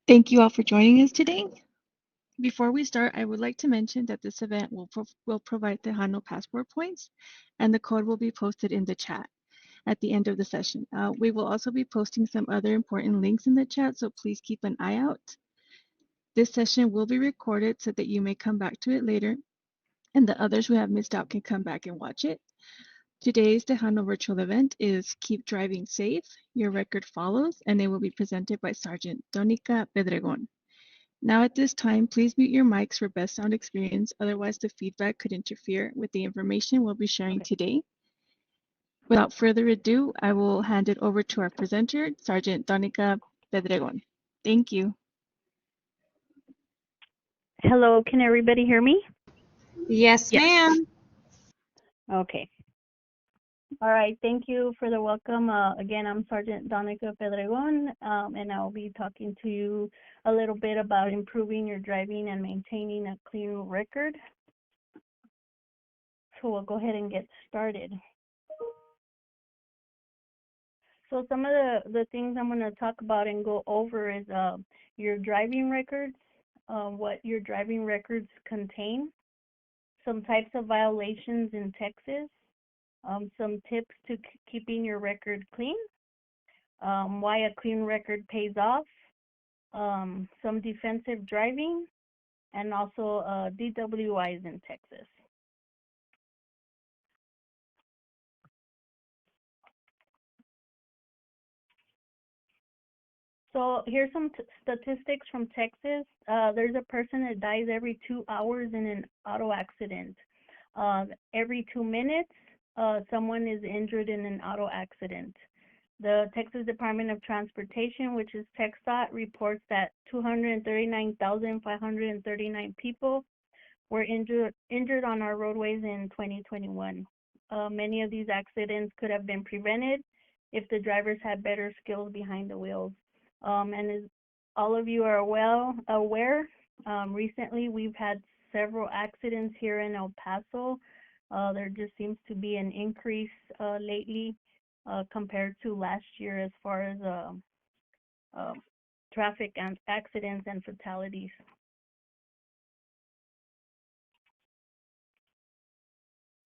Thank you all for joining us today. Before we start, I would like to mention that this event will provide Tejano passport points, and the code will be posted in the chat at the end of the session. We will also be posting some other important links in the chat, so please keep an eye out. This session will be recorded so that you may come back to it later, and the others who have missed out can come back and watch it. Today's Tejano virtual event is Keep Driving Safe, Your Record Follows, and it will be presented by Sergeant Donica Pedregon. Now at this time, please mute your mics for best sound experience, otherwise the feedback could interfere with the information we'll be sharing Okay. today. Without further ado, I will hand it over to our presenter, Sergeant Donica Pedregon. Thank you. Hello, can everybody hear me? Yes, Yes. ma'am. Okay. All right, thank you for the welcome. Again, I'm Sergeant Donica Pedregon, and I'll be talking to you a little bit about improving your driving and maintaining a clean record. So we'll go ahead and get started. So some of the things I'm going to talk about and go over is your driving records, what your driving records contain, some types of violations in Texas, some tips to keeping your record clean, why a clean record pays off, some defensive driving, and also DWIs in Texas. So here's some statistics from Texas. There's a person that dies every 2 hours in an auto accident. Every 2 minutes, someone is injured in an auto accident. The Texas Department of Transportation, which is TxDOT, reports that 239,539 people were injured on our roadways in 2021. Many of these accidents could have been prevented if the drivers had better skills behind the wheels. And as all of you are well aware, recently we've had several accidents here in El Paso. There just seems to be an increase lately compared to last year as far as traffic and accidents and fatalities.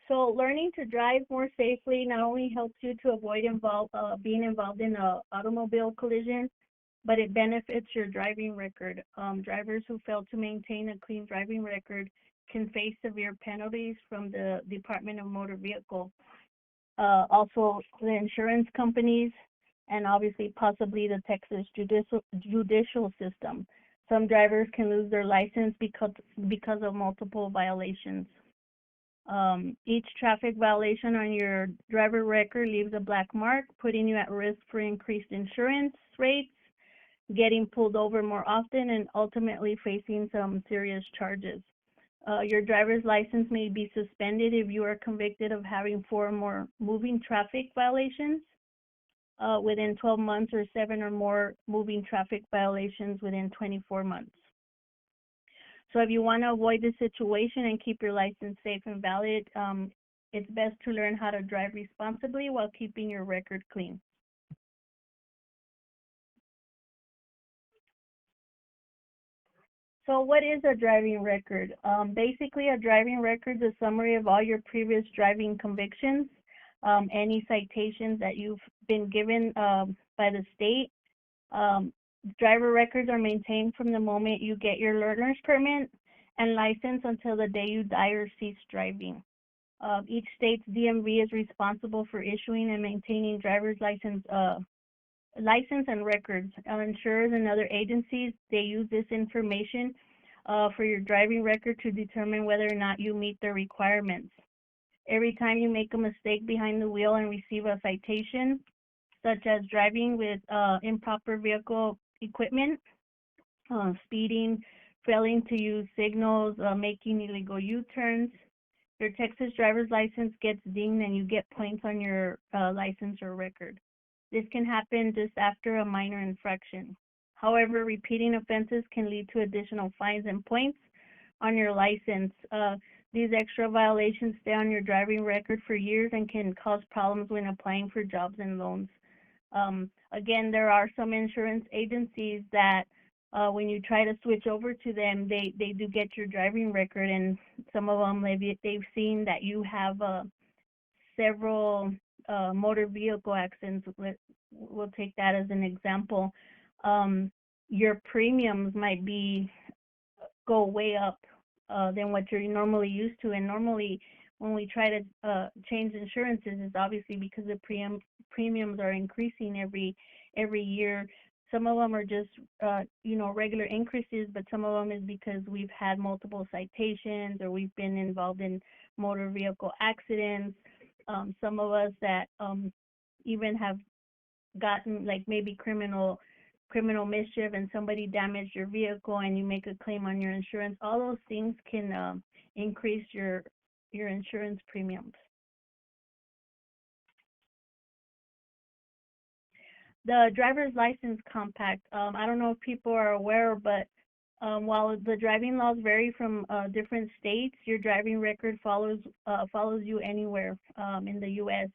So learning to drive more safely not only helps you to avoid being involved in an automobile collision, but it benefits your driving record. Drivers who fail to maintain a clean driving record can face severe penalties from the Department of Motor Vehicle. Also, the insurance companies, and obviously possibly the Texas judicial system. Some drivers can lose their license because of multiple violations. Each traffic violation on your driver record leaves a black mark, putting you at risk for increased insurance rates, getting pulled over more often, and ultimately facing some serious charges. Your driver's license may be suspended if you are convicted of having 4 or more moving traffic violations within 12 months or 7 or more moving traffic violations within 24 months. So if you want to avoid this situation and keep your license safe and valid, it's best to learn how to drive responsibly while keeping your record clean. So what is a driving record? Basically, a driving record is a summary of all your previous driving convictions, any citations that you've been given by the state. Driver records are maintained from the moment you get your learner's permit and license until the day you die or cease driving. Each state's DMV is responsible for issuing and maintaining driver's license and records. Insurers and other agencies, they use this information for your driving record to determine whether or not you meet their requirements. Every time you make a mistake behind the wheel and receive a citation, such as driving with improper vehicle equipment, speeding, failing to use signals, making illegal U-turns, your Texas driver's license gets dinged and you get points on your license or record. This can happen just after a minor infraction. However, repeating offenses can lead to additional fines and points on your license. These extra violations stay on your driving record for years and can cause problems when applying for jobs and loans. Again, there are some insurance agencies that when you try to switch over to them, they do get your driving record, and some of them they've seen that you have several motor vehicle accidents. We'll take that as an example. Um, your premiums might be go way up than what you're normally used to. And normally, when we try to change insurances, it's obviously because the premiums are increasing every year. Some of them are just regular increases, but some of them is because we've had multiple citations or we've been involved in motor vehicle accidents. Some of us that even have gotten like maybe criminal mischief and somebody damaged your vehicle and you make a claim on your insurance. All those things can increase your insurance premiums. The driver's license compact, I don't know if people are aware, but while the driving laws vary from different states, your driving record follows you anywhere in the U.S.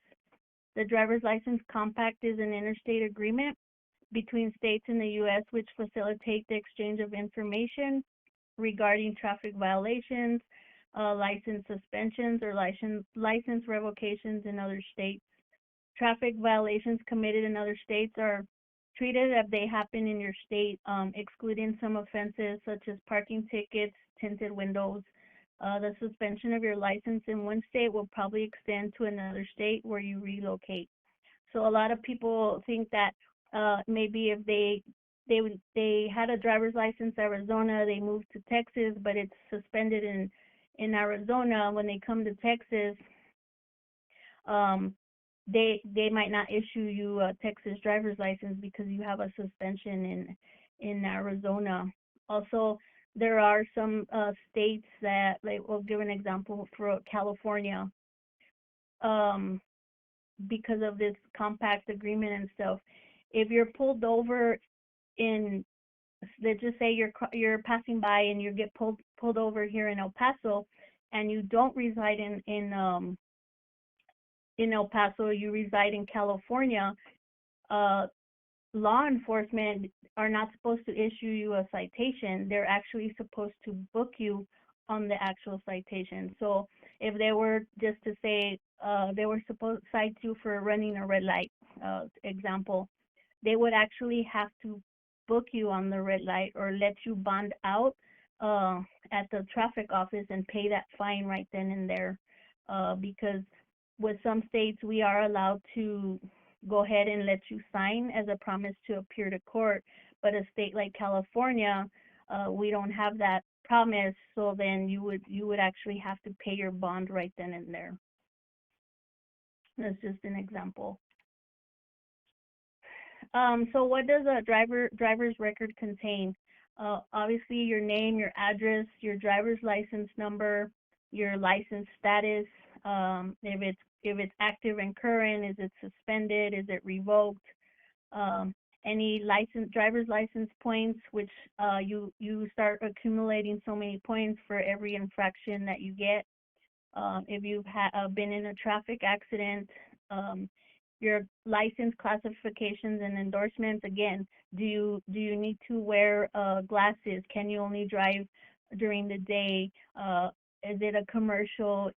The driver's license compact is an interstate agreement between states in the U.S. which facilitate the exchange of information regarding traffic violations, license suspensions, or license revocations in other states. Traffic violations committed in other states are treated as they happen in your state, excluding some offenses such as parking tickets, tinted windows. The suspension of your license in one state will probably extend to another state where you relocate. So a lot of people think that maybe if they had a driver's license in Arizona, they moved to Texas, but it's suspended in Arizona. When they come to Texas, um, they might not issue you a Texas driver's license because you have a suspension in Arizona. Also, there are some states that, like, we'll give an example for California. Um, because of this compact agreement and stuff, if you're pulled over in, let's just say you're passing by and you get pulled over here in El Paso, and you don't reside in El Paso, you reside in California, uh, law enforcement are not supposed to issue you a citation. They're actually supposed to book you on the actual citation. So if they were just to say they were supposed to cite you for running a red light, example, they would actually have to book you on the red light or let you bond out uh, at the traffic office and pay that fine right then and there. Because with some states, we are allowed to go ahead and let you sign as a promise to appear to court. But a state like California, we don't have that promise, so then you would actually have to pay your bond right then and there. That's just an example. So what does a driver's record contain? Obviously your name, your address, your driver's license number, your license status, if it's active and current, is it suspended, is it revoked, um, any driver's license points, which you start accumulating so many points for every infraction that you get. If you've been in a traffic accident, um, your license classifications and endorsements. Again, do you need to wear glasses? Can you only drive during the day? Is it a commercial?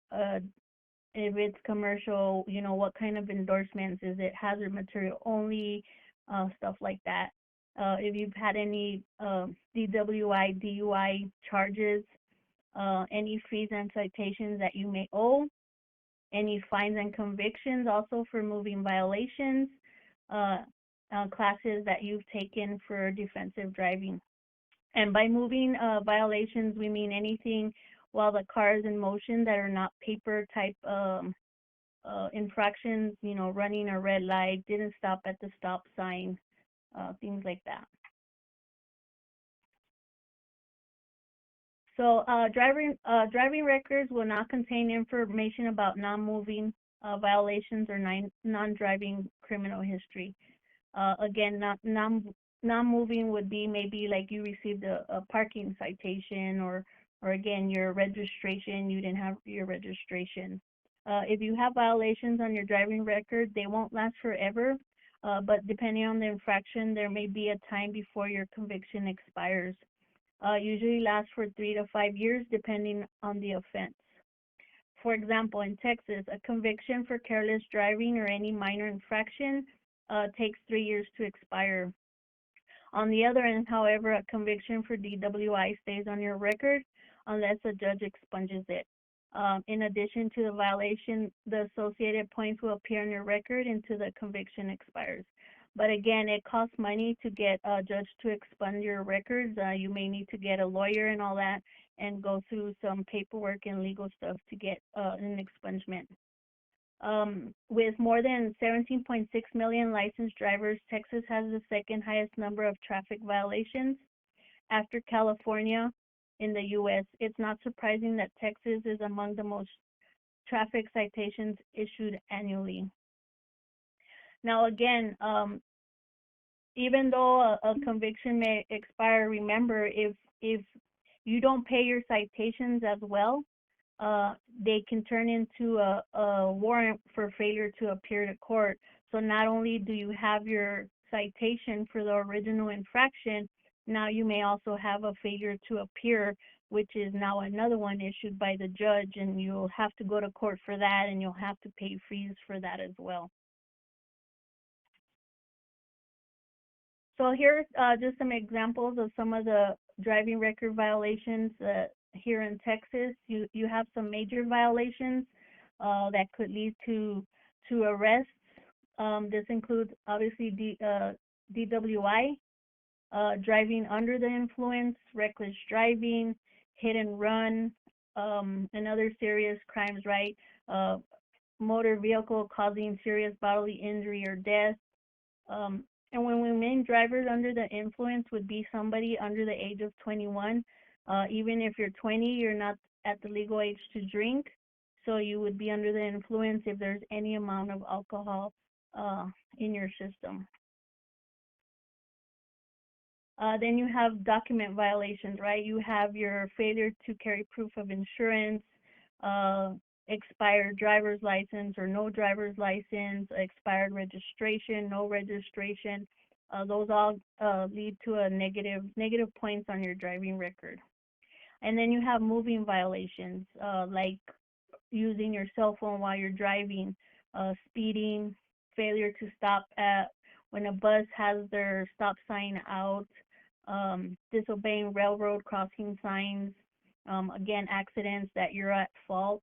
If it's commercial, what kind of endorsements? Is it hazard material only? Stuff like that. If you've had any DWI, DUI charges, any fees and citations that you may owe, any fines and convictions also for moving violations, uh, classes that you've taken for defensive driving. And by moving violations, we mean anything while the car is in motion that are not paper type infractions, running a red light, didn't stop at the stop sign, things like that. So driving records will not contain information about non-moving violations or non-driving criminal history. Again, non-moving would be maybe like you received a parking citation, or again your registration, you didn't have your registration. If you have violations on your driving record, they won't last forever. but depending on the infraction, there may be a time before your conviction expires. Usually lasts for 3 to 5 years, depending on the offense. For example, in Texas, a conviction for careless driving or any minor infraction takes 3 years to expire. On the other end, however, a conviction for DWI stays on your record unless a judge expunges it. In addition to the violation, the associated points will appear on your record until the conviction expires. But again, it costs money to get a judge to expunge your records. You may need to get a lawyer and all that and go through some paperwork and legal stuff to get an expungement. With more than 17.6 million licensed drivers, Texas has the second highest number of traffic violations after California in the U.S. It's not surprising that Texas is among the most traffic citations issued annually. Now, again, even though a conviction may expire, remember, if you don't pay your citations as well, they can turn into a warrant for failure to appear to court. So not only do you have your citation for the original infraction, now you may also have a failure to appear, which is now another one issued by the judge, and you'll have to go to court for that, and you'll have to pay fees for that as well. So here's just some examples of some of the driving record violations here in Texas. You have some major violations that could lead to arrests. This includes obviously DWI, driving under the influence, reckless driving, hit and run, and other serious crimes, right? Motor vehicle causing serious bodily injury or death. And when we mean drivers under the influence would be somebody under the age of 21. Even if you're 20, you're not at the legal age to drink. So you would be under the influence if there's any amount of alcohol in your system. Then you have document violations, right? You have your failure to carry proof of insurance, expired driver's license or no driver's license, expired registration, no registration. Those all lead to a negative points on your driving record. And then you have moving violations, like using your cell phone while you're driving, speeding, failure to stop at when a bus has their stop sign out, disobeying railroad crossing signs, again, accidents that you're at fault.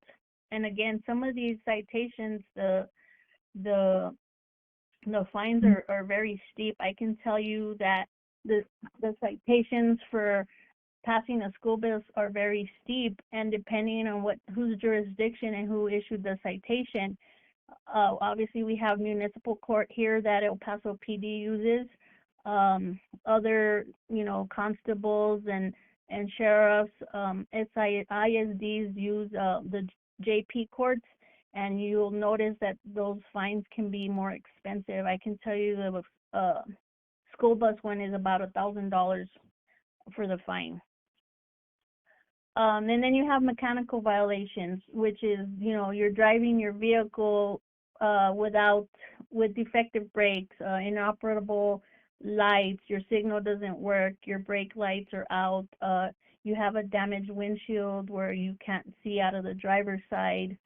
And again, some of these citations, the fines are very steep. I can tell you that the citations for passing a school bus are very steep, and depending on whose jurisdiction and who issued the citation, obviously we have municipal court here that El Paso PD uses. Other, constables and sheriffs, ISDs use the JP courts, and you'll notice that those fines can be more expensive. I can tell you the school bus one is about $1,000 for the fine. And then you have mechanical violations, which is, you're driving your vehicle with defective brakes, inoperable lights, your signal doesn't work, your brake lights are out, you have a damaged windshield where you can't see out of the driver's side.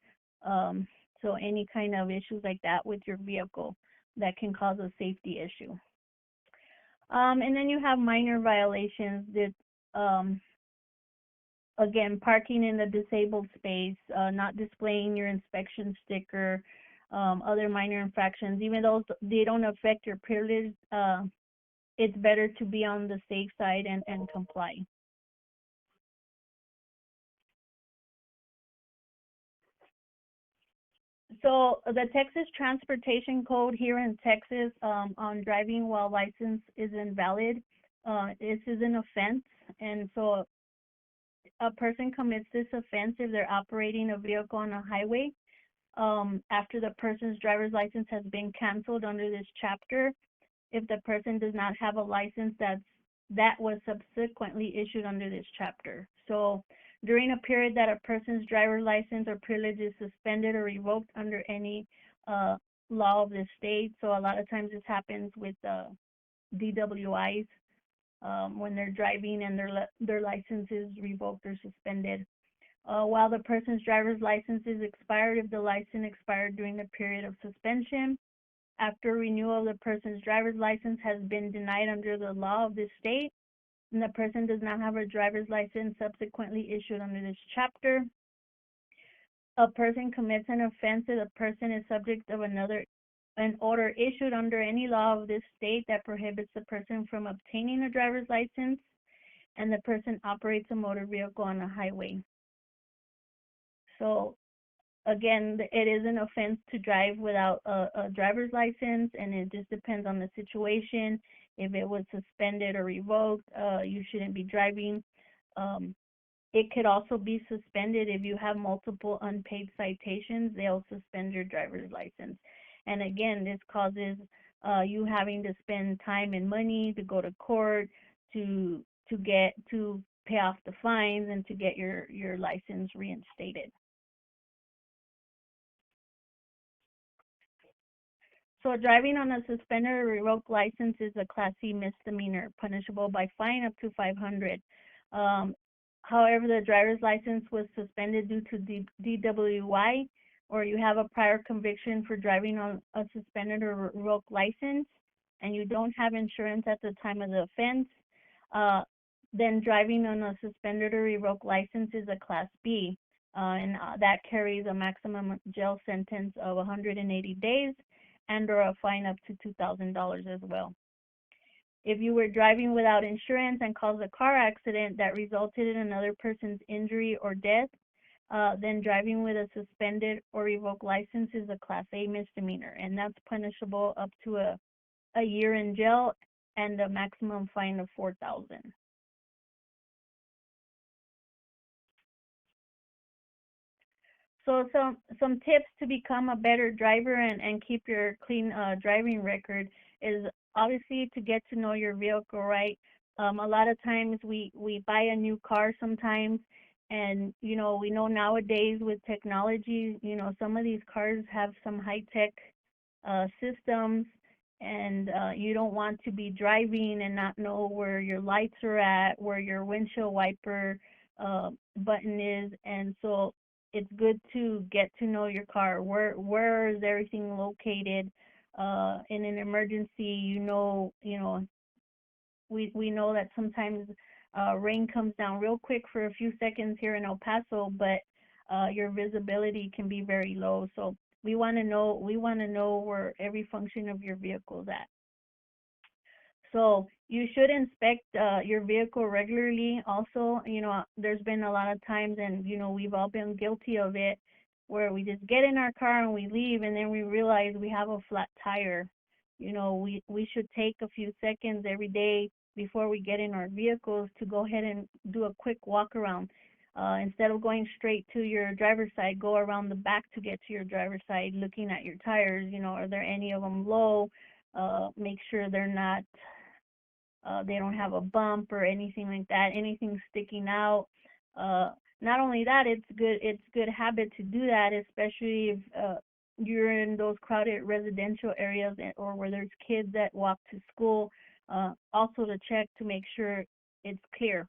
So any kind of issues like that with your vehicle that can cause a safety issue. And then you have minor violations that, again, parking in the disabled space, not displaying your inspection sticker, other minor infractions. Even though they don't affect your privilege, it's better to be on the safe side and comply. So the Texas Transportation Code here in Texas on driving while license is invalid. This is an offense, and so a person commits this offense if they're operating a vehicle on a highway after the person's driver's license has been canceled under this chapter, if the person does not have a license that was subsequently issued under this chapter. So during a period that a person's driver's license or privilege is suspended or revoked under any law of the state. So a lot of times this happens with DWIs when they're driving and their license is revoked or suspended. While the person's driver's license is expired, if the license expired during the period of suspension, after renewal, the person's driver's license has been denied under the law of the state, and the person does not have a driver's license subsequently issued under this chapter. A person commits an offense if the person is subject of an order issued under any law of this state that prohibits the person from obtaining a driver's license, and the person operates a motor vehicle on a highway. So again, it is an offense to drive without a driver's license, and it just depends on the situation. If it was suspended or revoked, you shouldn't be driving. It could also be suspended if you have multiple unpaid citations. They'll suspend your driver's license. And again, this causes you having to spend time and money to go to court to pay off the fines and to get your license reinstated. So driving on a suspended or revoked license is a Class C misdemeanor, punishable by fine up to $500. However, the driver's license was suspended due to DWI, or you have a prior conviction for driving on a suspended or revoked license, and you don't have insurance at the time of the offense, then driving on a suspended or revoked license is a Class B, and that carries a maximum jail sentence of 180 days and/or a fine up to $2,000 as well. If you were driving without insurance and caused a car accident that resulted in another person's injury or death, then driving with a suspended or revoked license is a Class A misdemeanor, and that's punishable up to a year in jail and a maximum fine of $4,000. So some tips to become a better driver and keep your clean driving record is obviously to get to know your vehicle, right? A lot of times we buy a new car sometimes, and we know nowadays with technology, some of these cars have some high tech systems, and you don't want to be driving and not know where your lights are at, where your windshield wiper button is, and so it's good to get to know your car. Where is everything located? In an emergency, we know that sometimes rain comes down real quick for a few seconds here in El Paso, but your visibility can be very low. So we want to know where every function of your vehicle is at. So you should inspect your vehicle regularly. Also, there's been a lot of times, and we've all been guilty of it, where we just get in our car and we leave, and then we realize we have a flat tire. We should take a few seconds every day before we get in our vehicles to go ahead and do a quick walk around. Instead of going straight to your driver's side, go around the back to get to your driver's side, looking at your tires. Are there any of them low? Make sure they're not they don't have a bump or anything like that, anything sticking out. Not only that, it's good habit to do that, especially if you're in those crowded residential areas or where there's kids that walk to school. Also to check to make sure it's clear.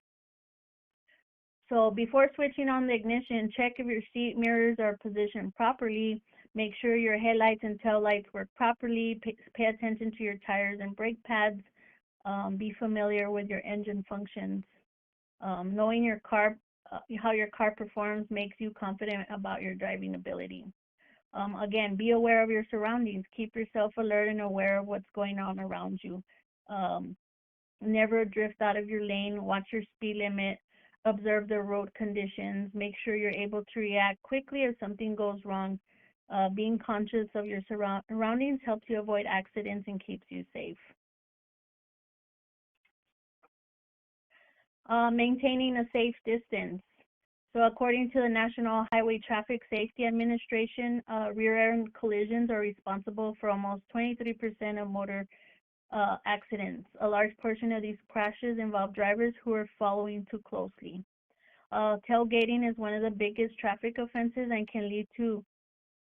So before switching on the ignition, check if your seat mirrors are positioned properly. Make sure your headlights and tail lights work properly. Pay attention to your tires and brake pads. Be familiar with your engine functions. Knowing your car, how your car performs makes you confident about your driving ability. Again, be aware of your surroundings. Keep yourself alert and aware of what's going on around you. Never drift out of your lane. Watch your speed limit. Observe the road conditions. Make sure you're able to react quickly if something goes wrong. Being conscious of your surroundings helps you avoid accidents and keeps you safe. Maintaining a safe distance. So according to the National Highway Traffic Safety Administration, rear-end collisions are responsible for almost 23% of motor accidents. A large portion of these crashes involve drivers who are following too closely. Tailgating is one of the biggest traffic offenses and can lead to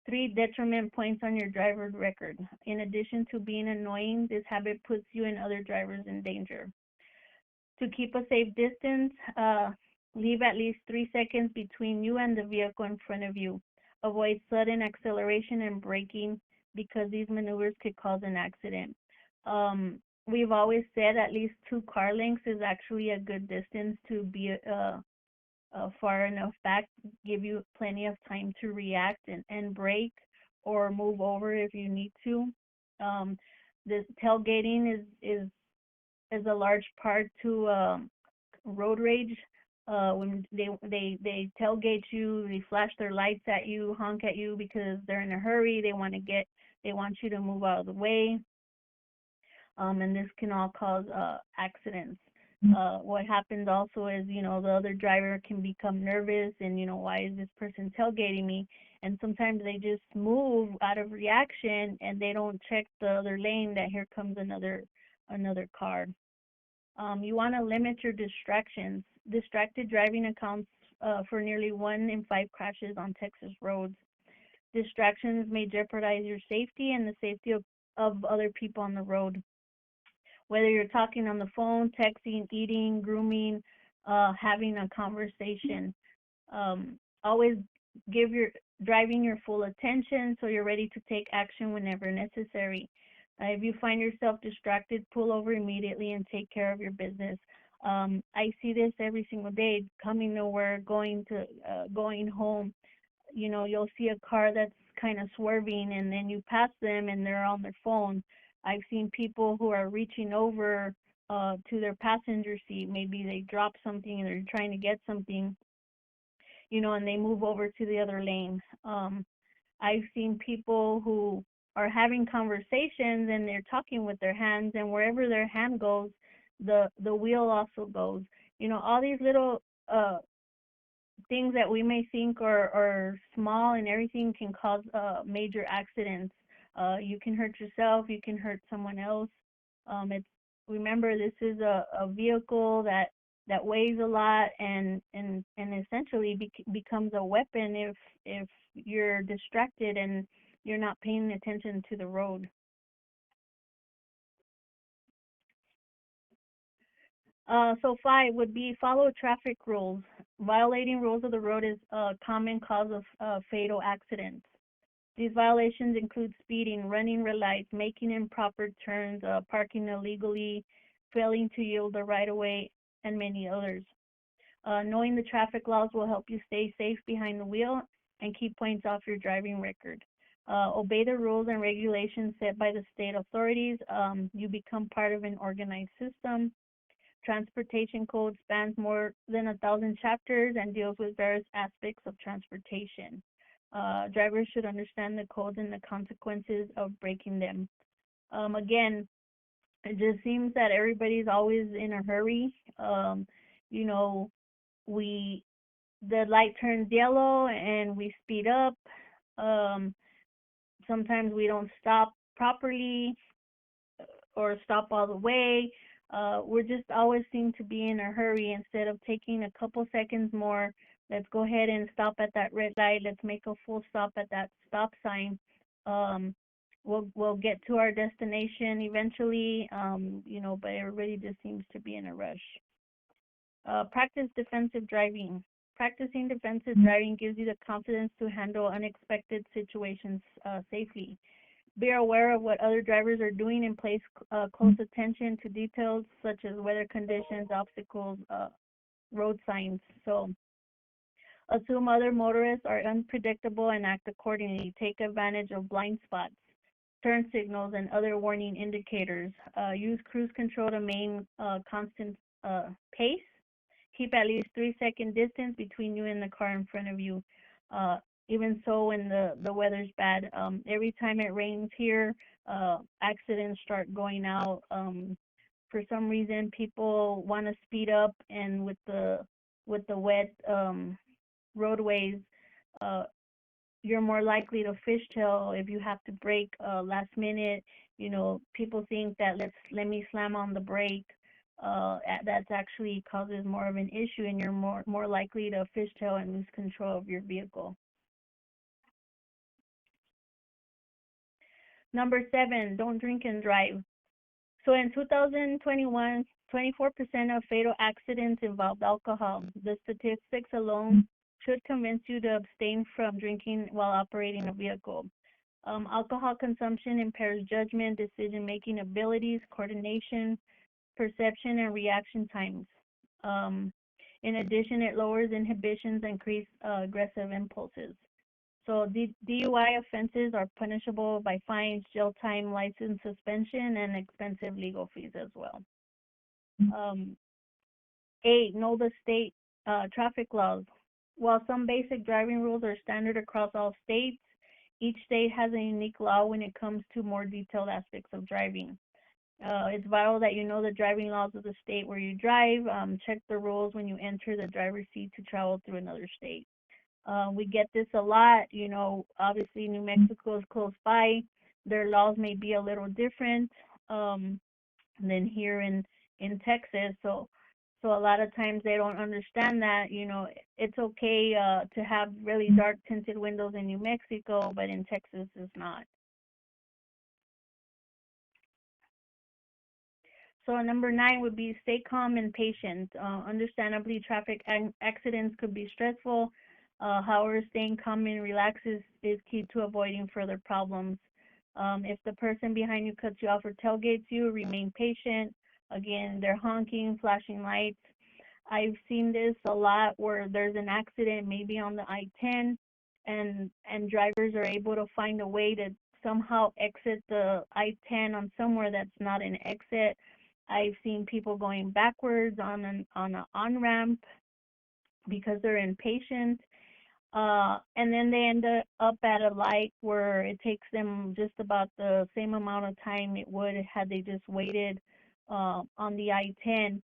3, detriment points on your driver's record. In addition to being annoying, this habit puts you and other drivers in danger. To keep a safe distance, leave at least 3 seconds between you and the vehicle in front of you. Avoid sudden acceleration and braking because these maneuvers could cause an accident. We've always said at least 2 car lengths is actually a good distance to be far enough back, give you plenty of time to react and brake or move over if you need to. This tailgating is a large part to road rage. When they tailgate you, they flash their lights at you, honk at you because they're in a hurry. They want you to move out of the way. And this can all cause accidents. What happens also is, the other driver can become nervous and, why is this person tailgating me? And sometimes they just move out of reaction and they don't check the other lane that here comes another car. You want to limit your distractions. Distracted driving accounts for nearly 1 in 5 crashes on Texas roads. Distractions may jeopardize your safety and the safety of other people on the road. Whether you're talking on the phone, texting, eating, grooming, having a conversation, always give your driving your full attention so you're ready to take action whenever necessary. If you find yourself distracted, pull over immediately and take care of your business. I see this every single day, coming nowhere, going home. You'll see a car that's kind of swerving and then you pass them and they're on their phone. I've seen people who are reaching over to their passenger seat. Maybe they drop something and they're trying to get something, and they move over to the other lane. I've seen people who are having conversations and they're talking with their hands, and wherever their hand goes, the wheel also goes. All these little things that we may think are small and everything can cause major accidents. You can hurt yourself, you can hurt someone else. Remember, this is a vehicle that weighs a lot and essentially becomes a weapon if you're distracted and you're not paying attention to the road. So 5 would be follow traffic rules. Violating rules of the road is a common cause of fatal accidents. These violations include speeding, running red lights, making improper turns, parking illegally, failing to yield the right-of-way, and many others. Knowing the traffic laws will help you stay safe behind the wheel and keep points off your driving record. Obey the rules and regulations set by the state authorities. You become part of an organized system. Transportation code spans more than 1,000 chapters and deals with various aspects of transportation. Drivers should understand the codes and the consequences of breaking them. Again, it just seems that everybody's always in a hurry. The light turns yellow and we speed up. Sometimes we don't stop properly or stop all the way. We're just always seem to be in a hurry instead of taking a couple seconds more. Let's go ahead and stop at that red light. Let's make a full stop at that stop sign. We'll get to our destination eventually, but everybody just seems to be in a rush. Practice defensive driving. Practicing defensive driving gives you the confidence to handle unexpected situations safely. Be aware of what other drivers are doing and place close attention to details such as weather conditions, obstacles, road signs. So assume other motorists are unpredictable and act accordingly. Take advantage of blind spots, turn signals, and other warning indicators. Use cruise control to maintain constant pace. Keep at least 3-second distance between you and the car in front of you. Even so, when the weather's bad, every time it rains here, accidents start going out. For some reason, people want to speed up, and with the wet roadways, you're more likely to fishtail if you have to brake last minute. People think that let me slam on the brake. That's actually causes more of an issue, and you're more likely to fishtail and lose control of your vehicle. Number 7, don't drink and drive. So in 2021, 24% of fatal accidents involved alcohol. The statistics alone should convince you to abstain from drinking while operating a vehicle. Alcohol consumption impairs judgment, decision-making abilities, coordination, perception, and reaction times. Um, in addition, it lowers inhibitions and increases aggressive impulses. So DUI offenses are punishable by fines, jail time, license suspension, and expensive legal fees as well. 8, know the state traffic laws. While some basic driving rules are standard across all states, each state has a unique law when it comes to more detailed aspects of driving. It's vital that you know the driving laws of the state where you drive. Check the rules when you enter the driver's seat to travel through another state. We get this a lot, obviously New Mexico is close by. Their laws may be a little different than here in Texas. So a lot of times they don't understand that, it's okay to have really dark tinted windows in New Mexico, but in Texas it's not. So number 9 would be stay calm and patient. Understandably, traffic accidents could be stressful. However, staying calm and relaxed is key to avoiding further problems. If the person behind you cuts you off or tailgates you, remain patient. Again, they're honking, flashing lights. I've seen this a lot where there's an accident, maybe on the I-10, and drivers are able to find a way to somehow exit the I-10 on somewhere that's not an exit. I've seen people going backwards on an on-ramp because they're impatient. And then they end up at a light where it takes them just about the same amount of time it would had they just waited on the I-10.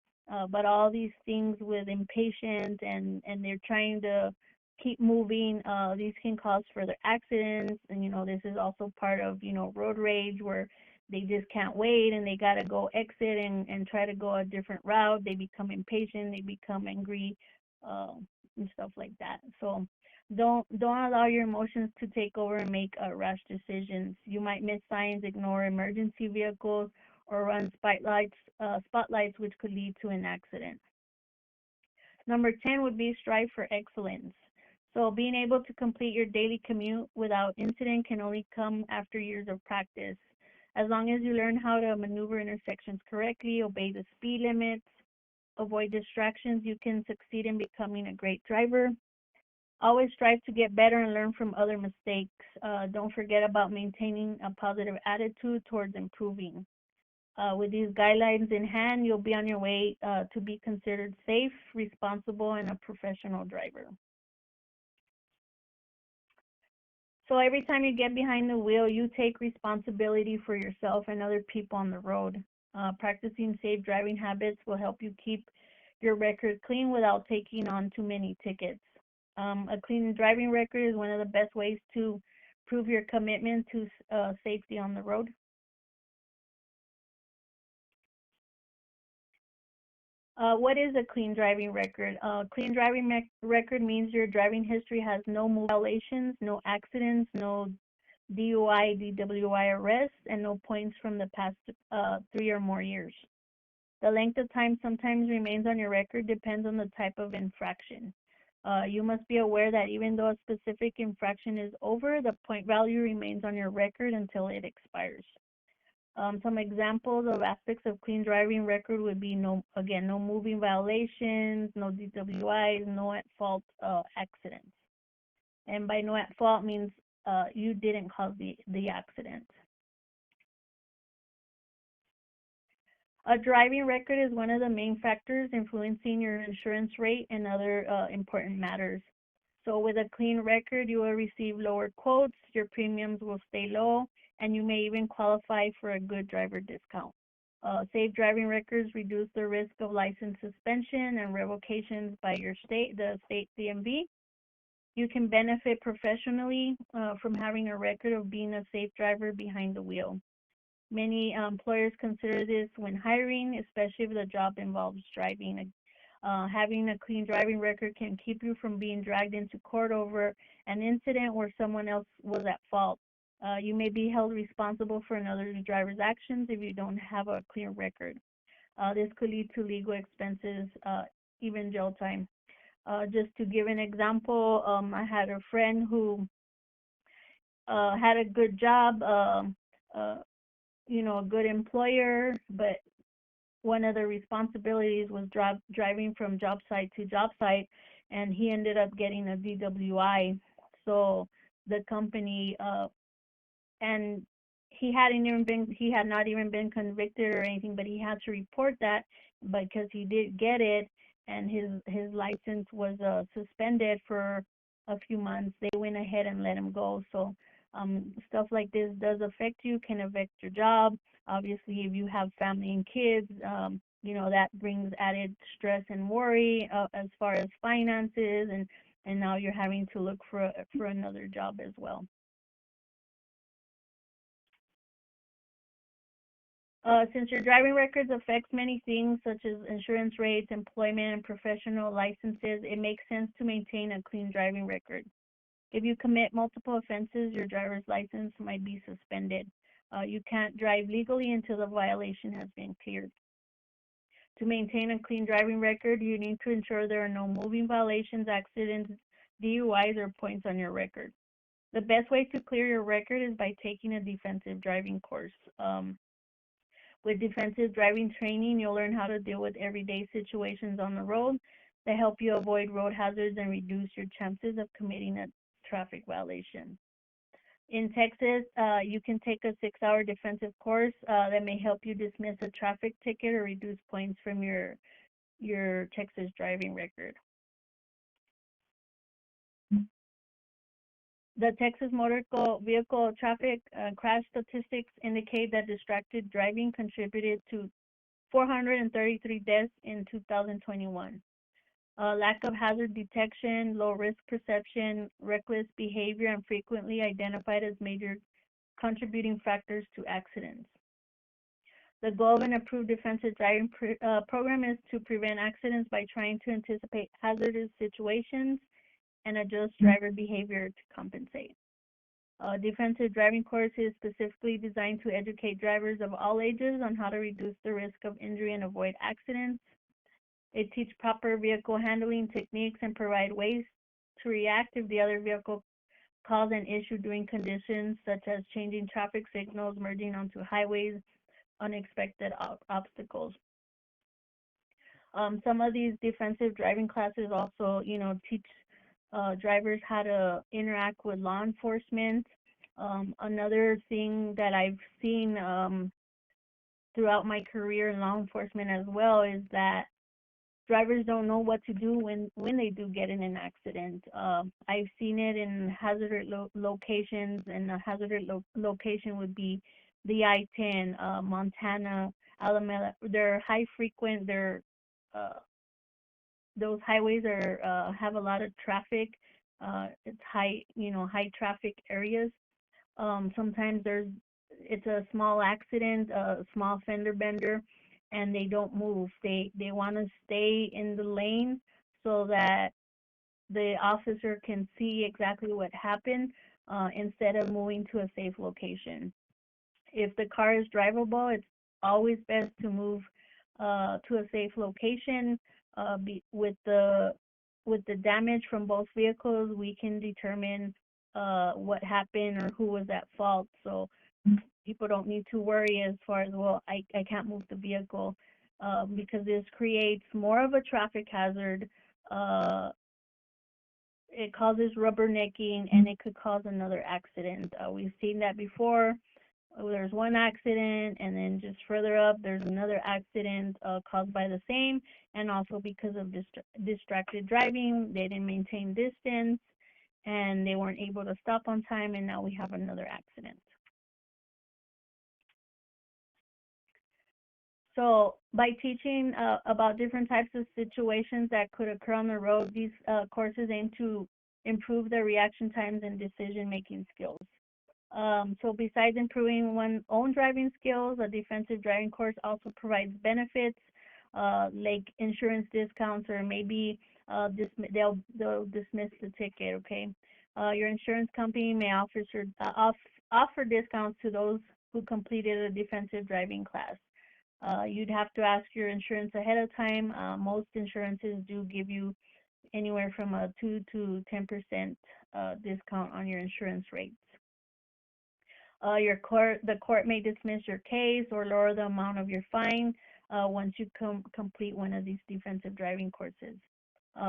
But all these things with impatience and they're trying to keep moving, these can cause further accidents. And, this is also part of, road rage where they just can't wait and they got to go exit and try to go a different route. They become impatient, they become angry, and stuff like that. So don't allow your emotions to take over and make rash decisions. You might miss signs, ignore emergency vehicles, or run spotlights, which could lead to an accident. Number 10 would be strive for excellence. So being able to complete your daily commute without incident can only come after years of practice. As long as you learn how to maneuver intersections correctly, obey the speed limits, avoid distractions, you can succeed in becoming a great driver. Always strive to get better and learn from other mistakes. Don't forget about maintaining a positive attitude towards improving. With these guidelines in hand, you'll be on your way to be considered safe, responsible, and a professional driver. So every time you get behind the wheel, you take responsibility for yourself and other people on the road. Practicing safe driving habits will help you keep your record clean without taking on too many tickets. A clean driving record is one of the best ways to prove your commitment to safety on the road. What is a clean driving record? Clean driving record means your driving history has no violations, no accidents, no DUI, DWI arrests, and no points from the past 3 or more years. The length of time sometimes remains on your record depends on the type of infraction. You must be aware that even though a specific infraction is over, the point value remains on your record until it expires. Some examples of aspects of clean driving record would be no moving violations, no DWIs, no at fault accidents. And by no at fault means you didn't cause the accident. A driving record is one of the main factors influencing your insurance rate and other important matters. So with a clean record, you will receive lower quotes, your premiums will stay low, and you may even qualify for a good driver discount. Safe driving records reduce the risk of license suspension and revocations by the state DMV. You can benefit professionally from having a record of being a safe driver behind the wheel. Many employers consider this when hiring, especially if the job involves driving. Having a clean driving record can keep you from being dragged into court over an incident where someone else was at fault. You may be held responsible for another driver's actions if you don't have a clear record. This could lead to legal expenses, even jail time. Just to give an example, I had a friend who had a good job, uh, a good employer, but one of the responsibilities was driving from job site to job site, and he ended up getting a DWI. So the company, and he had not even been convicted or anything, but he had to report that because he did get it, and his license was suspended for a few months. They went ahead and let him go. So stuff like this does affect you, can affect your job. Obviously, if you have family and kids, that brings added stress and worry as far as finances, and now you're having to look for another job as well. Since your driving records affects many things such as insurance rates, employment, and professional licenses, it makes sense to maintain a clean driving record. If you commit multiple offenses, your driver's license might be suspended. You can't drive legally until the violation has been cleared. To maintain a clean driving record, you need to ensure there are no moving violations, accidents, DUIs, or points on your record. The best way to clear your record is by taking a defensive driving course. With defensive driving training, you'll learn how to deal with everyday situations on the road that help you avoid road hazards and reduce your chances of committing a traffic violation. In Texas, you can take a 6-hour defensive course that may help you dismiss a traffic ticket or reduce points from your Texas driving record. The Texas Motor Vehicle Traffic Crash statistics indicate that distracted driving contributed to 433 deaths in 2021. Lack of hazard detection, low risk perception, reckless behavior, and frequently identified as major contributing factors to accidents. The goal of an approved defensive driving program is to prevent accidents by trying to anticipate hazardous situations and adjust driver behavior to compensate. Defensive driving course is specifically designed to educate drivers of all ages on how to reduce the risk of injury and avoid accidents. It teaches proper vehicle handling techniques and provide ways to react if the other vehicle causes an issue during conditions such as changing traffic signals, merging onto highways, unexpected obstacles. Some of these defensive driving classes also, teach drivers how to interact with law enforcement. Another thing that I've seen throughout my career in law enforcement as well is that drivers don't know what to do when they do get in an accident. I've seen it in hazardous locations, and a hazardous location would be the I-10, Montana, Alameda. They're high frequent. Those highways have a lot of traffic. It's high traffic areas. Sometimes it's a small accident, a small fender bender, and they don't move. They want to stay in the lane so that the officer can see exactly what happened instead of moving to a safe location. If the car is drivable, it's always best to move to a safe location. With the damage from both vehicles, we can determine what happened or who was at fault. So people don't need to worry as far as, well, I can't move the vehicle, because this creates more of a traffic hazard. It causes rubbernecking, and it could cause another accident. We've seen that before. There's one accident, and then just further up, there's another accident caused by the same, and also because of distracted driving. They didn't maintain distance, and they weren't able to stop on time, and now we have another accident. So by teaching about different types of situations that could occur on the road, these courses aim to improve their reaction times and decision-making skills. So besides improving one's own driving skills, a defensive driving course also provides benefits like insurance discounts, or maybe they'll dismiss the ticket. Okay, your insurance company may offer discounts to those who completed a defensive driving class. You'd have to ask your insurance ahead of time. Most insurances do give you anywhere from a 2 to 10% discount on your insurance rates. The court may dismiss your case or lower the amount of your fine once you complete one of these defensive driving courses.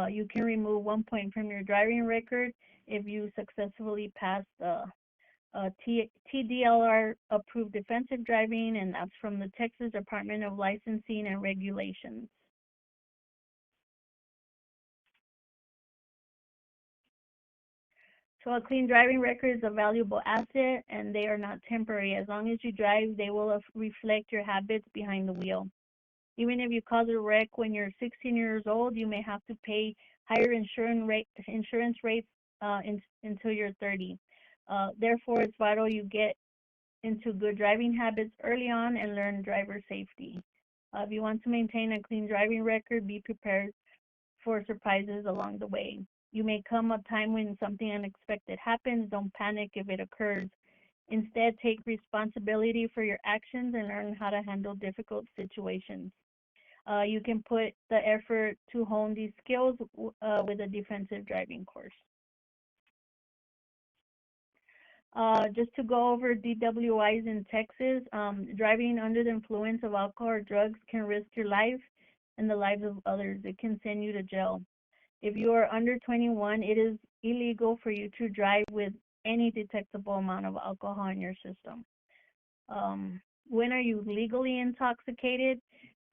You can remove 1 point from your driving record if you successfully pass the TDLR approved defensive driving, and that's from the Texas Department of Licensing and Regulations. So a clean driving record is a valuable asset, and they are not temporary. As long as you drive, they will reflect your habits behind the wheel. Even if you cause a wreck when you're 16 years old, you may have to pay higher insurance rates until you're 30. Therefore, it's vital you get into good driving habits early on and learn driver safety. If you want to maintain a clean driving record, be prepared for surprises along the way. You may come a time when something unexpected happens. Don't panic if it occurs. Instead, take responsibility for your actions and learn how to handle difficult situations. You can put the effort to hone these skills with a defensive driving course. Just to go over DWIs in Texas, driving under the influence of alcohol or drugs can risk your life and the lives of others. It can send you to jail. If you are under 21, it is illegal for you to drive with any detectable amount of alcohol in your system. When are you legally intoxicated?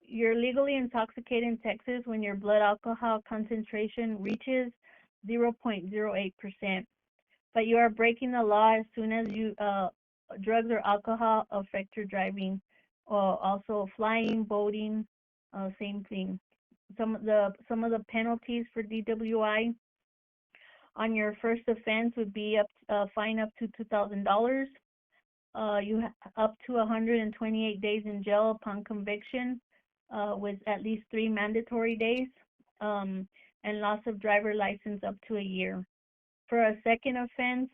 You're legally intoxicated in Texas when your blood alcohol concentration reaches 0.08%. But you are breaking the law as soon as drugs or alcohol affect your driving. Also flying, boating, same thing. Some of the penalties for DWI on your first offense would be fine up to $2,000. You up to 128 days in jail upon conviction, with at least 3 mandatory days, and loss of driver license up to a year. For a second offense,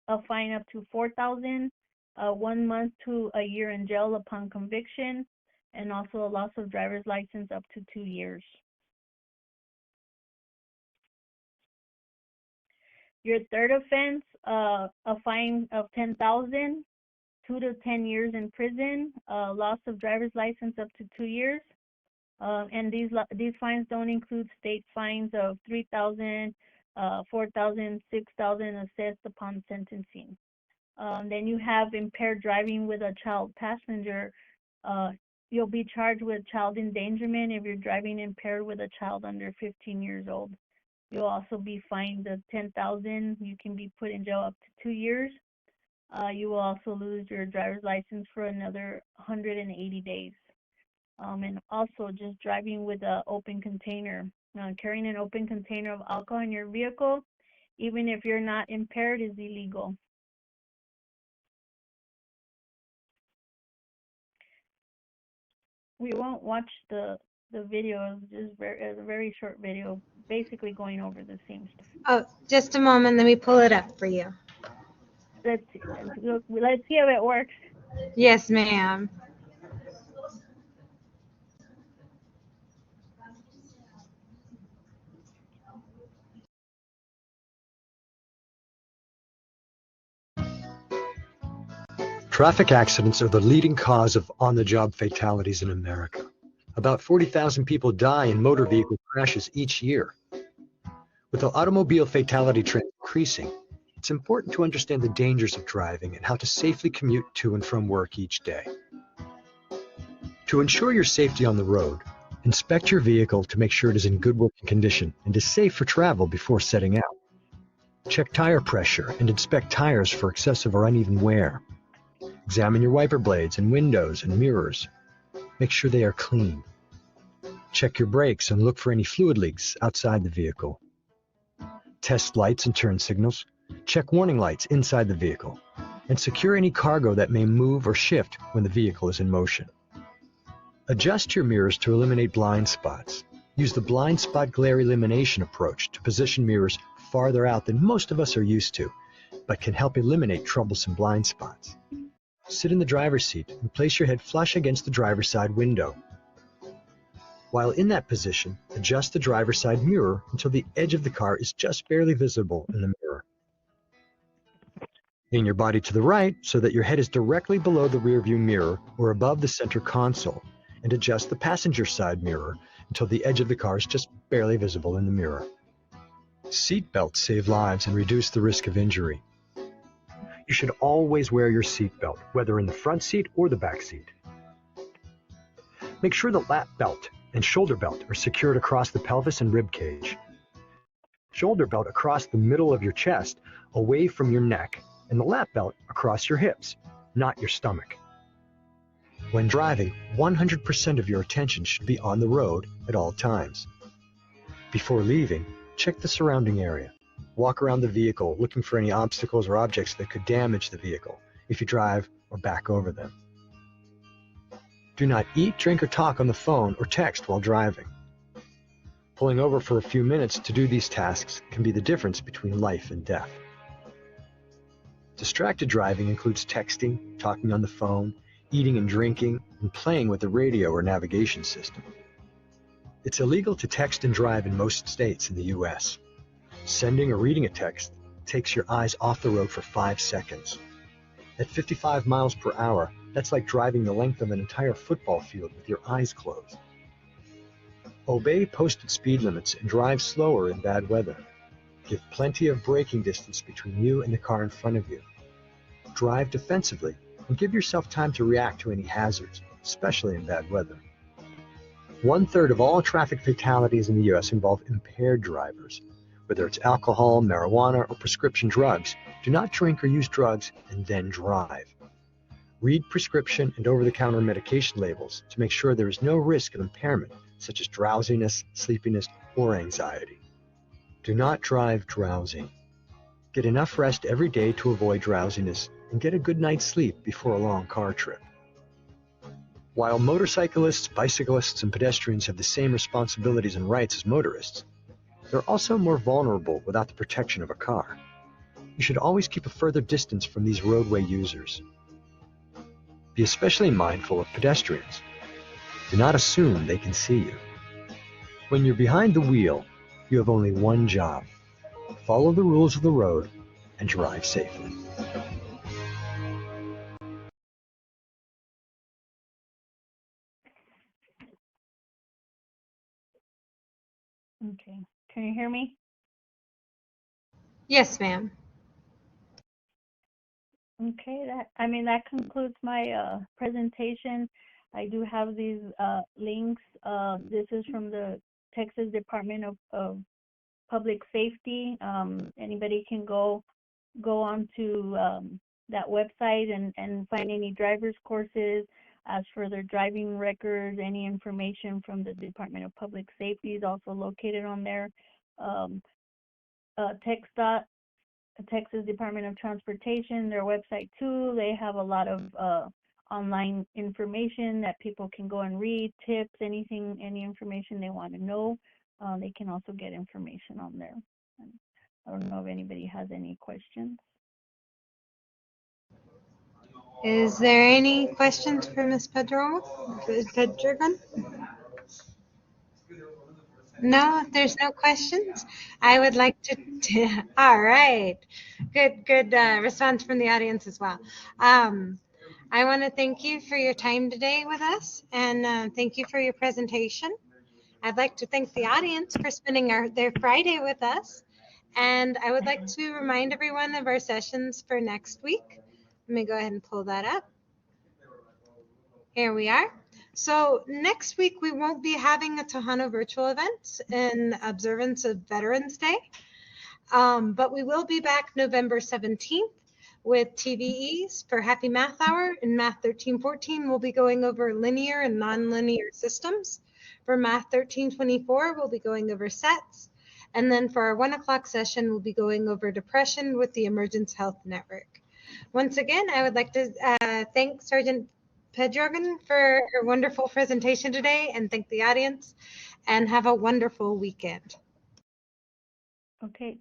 a fine up to $4,000, 1 month to a year in jail upon conviction, and also a loss of driver's license up to 2 years. Your third offense, a fine of $10,000, 2 to 10 years in prison, loss of driver's license up to 2 years, and these fines don't include state fines of $3,000, $4,000, $6,000 assessed upon sentencing. Then you have impaired driving with a child passenger. You'll be charged with child endangerment if you're driving impaired with a child under 15 years old. You'll also be fined $10,000. You can be put in jail up to 2 years. You will also lose your driver's license for another 180 days. And also just driving with an open container. Carrying an open container of alcohol in your vehicle, even if you're not impaired, is illegal. We won't watch the video, it's just a very short video, basically going over the same stuff. Oh, just a moment. Let me pull it up for you. Let's see if it works. Yes, ma'am. Traffic accidents are the leading cause of on-the-job fatalities in America. About 40,000 people die in motor vehicle crashes each year. With the automobile fatality trend increasing, it's important to understand the dangers of driving and how to safely commute to and from work each day. To ensure your safety on the road, inspect your vehicle to make sure it is in good working condition and is safe for travel before setting out. Check tire pressure and inspect tires for excessive or uneven wear. Examine your wiper blades and windows and mirrors. Make sure they are clean. Check your brakes and look for any fluid leaks outside the vehicle. Test lights and turn signals. Check warning lights inside the vehicle. And secure any cargo that may move or shift when the vehicle is in motion. Adjust your mirrors to eliminate blind spots. Use the blind spot glare elimination approach to position mirrors farther out than most of us are used to. but can help eliminate troublesome blind spots. Sit in the driver's seat and place your head flush against the driver's side window. While in that position, adjust the driver's side mirror until the edge of the car is just barely visible in the mirror. Lean your body to the right so that your head is directly below the rearview mirror or above the center console, and adjust the passenger side mirror until the edge of the car is just barely visible in the mirror. Seat belts save lives and reduce the risk of injury. You should always wear your seat belt, whether in the front seat or the back seat. Make sure the lap belt and shoulder belt are secured across the pelvis and rib cage. Shoulder belt across the middle of your chest, away from your neck, and the lap belt across your hips, not your stomach. When driving, 100% of your attention should be on the road at all times. Before leaving, check the surrounding area. Walk around the vehicle looking for any obstacles or objects that could damage the vehicle if you drive or back over them. Do not eat, drink, or talk on the phone or text while driving. Pulling over for a few minutes to do these tasks can be the difference between life and death. Distracted driving includes texting, talking on the phone, eating and drinking, and playing with the radio or navigation system. It's illegal to text and drive in most states in the U.S. Sending or reading a text takes your eyes off the road for 5 seconds. At 55 miles per hour, that's like driving the length of an entire football field with your eyes closed. Obey posted speed limits and drive slower in bad weather. Give plenty of braking distance between you and the car in front of you. Drive defensively and give yourself time to react to any hazards, especially in bad weather. 1/3 of all traffic fatalities in the U.S. involve impaired drivers. Whether it's alcohol, marijuana, or prescription drugs, do not drink or use drugs and then drive. Read prescription and over-the-counter medication labels to make sure there is no risk of impairment, such as drowsiness, sleepiness, or anxiety. Do not drive drowsy. Get enough rest every day to avoid drowsiness and get a good night's sleep before a long car trip. While motorcyclists, bicyclists, and pedestrians have the same responsibilities and rights as motorists, they're also more vulnerable without the protection of a car. You should always keep a further distance from these roadway users. Be especially mindful of pedestrians. Do not assume they can see you. When you're behind the wheel, you have only one job: follow the rules of the road and drive safely. Okay. Can you hear me? Yes, ma'am. Okay, that concludes my presentation. I do have these links. This is from the Texas Department of Public Safety. Anybody can go onto that website and find any driver's courses, ask for their driving records. Any information from the Department of Public Safety is also located on there. Texas Department of Transportation, their website too. They have a lot of online information that people can go and read, tips, any information they want to know. They can also get information on there. I don't know if anybody has any questions. Is there any questions for Ms. Pedrogan? No, if there's no questions, I would like to, all right. Good response from the audience as well. I want to thank you for your time today with us, and thank you for your presentation. I'd like to thank the audience for spending their Friday with us. And I would like to remind everyone of our sessions for next week. Let me go ahead and pull that up. Here we are. So next week, we won't be having a Tejano virtual event in observance of Veterans Day, but we will be back November 17th with TVEs for Happy Math Hour. In Math 1314, we'll be going over linear and nonlinear systems. For Math 1324, we'll be going over sets. And then for our 1 o'clock session, we'll be going over depression with the Emergence Health Network. Once again, I would like to thank Sergeant Pedrogan for her wonderful presentation today, and thank the audience, and have a wonderful weekend. Okay,